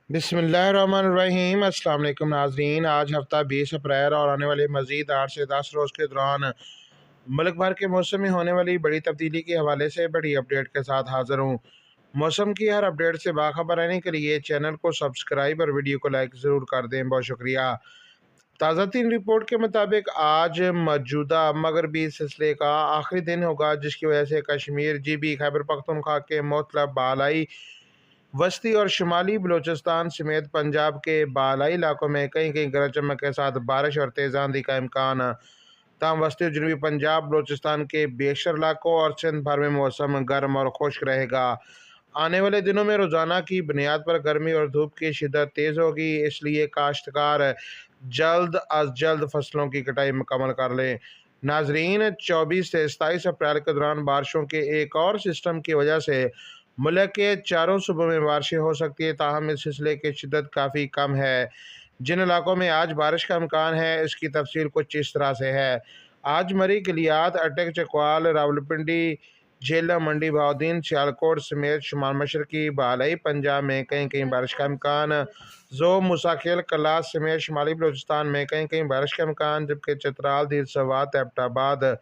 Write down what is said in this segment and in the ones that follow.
बिस्मिल्लाहिर्रहमानिर्रहीम। अस्सलाम वालेकुम नाज़रीन। आज हफ्ता 20 अप्रैल और आने वाले मज़ीद 8 से 10 रोज़ के दौरान मुल्क भर के मौसम में होने वाली बड़ी तब्दीली के हवाले से बड़ी अपडेट के साथ हाज़िर हूँ। मौसम की हर अपडेट से बाखबर रहने के लिए चैनल को सब्सक्राइब और वीडियो को लाइक ज़रूर कर दें। बहुत शुक्रिया। ताज़ा तीन रिपोर्ट के मुताबिक आज मौजूदा मगरबी सिलसिले का आखिरी दिन होगा, जिसकी वजह से कश्मीर, GB, खैबर पख्तूनख्वा के मुख्तलिफ बालाई, वस्ती और शुमाली बलूचिस्तान समेत पंजाब के बालाई इलाकों में कहीं कहीं गरज चमक के साथ बारिश और तेज़ आंधी का इम्कान। तमाम वस्ती और जनूबी पंजाब, बलूचिस्तान के बेशतर इलाकों और सिंध भर में मौसम गर्म और खुश्क रहेगा। आने वाले दिनों में रोज़ाना की बुनियाद पर गर्मी और धूप की शिद्दत तेज़ होगी, इसलिए काश्तकार जल्द अज जल्द फसलों की कटाई मुकम्मल कर लें। नाजरीन, 24 से 27 अप्रैल के दौरान बारिशों के एक और सिस्टम की वजह से मुल्क के चारों सूबों में बारिशें हो सकती है, ताहम इस सिलसिले की शिद्दत काफ़ी कम है। जिन इलाकों में आज बारिश का इम्कान है, इसकी तफसील कुछ इस तरह से है। आज मरी, गलियात, अटक, चकवाल, रावलपिंडी, झेलम, मंडी, बहाउद्दीन, सियालकोट समेत शुमाल मशरकी बालाई पंजाब में कहीं कहीं बारिश का इम्कान। ज़ोब, मुसाखेल, कलास समेत शुमाली बलूचिस्तान में कहीं कहीं बारिश का इम्कान, जबकि चित्राल, दीर सवात, एबटाबाद,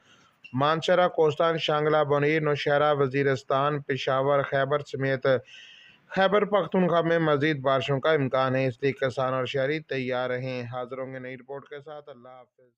मानसरा, कोस्तान, शांगला, बोनीर, नौशहरा, वजीरस्तान, पेशावर, खैबर समेत खैबर पख्तूनख्वा में मजीद बारिशों का इम्कान है, इसलिए किसान और शहरी तैयार रहें। हाजिर होंगे नई रिपोर्ट के साथ। अल्लाह हाफिज़।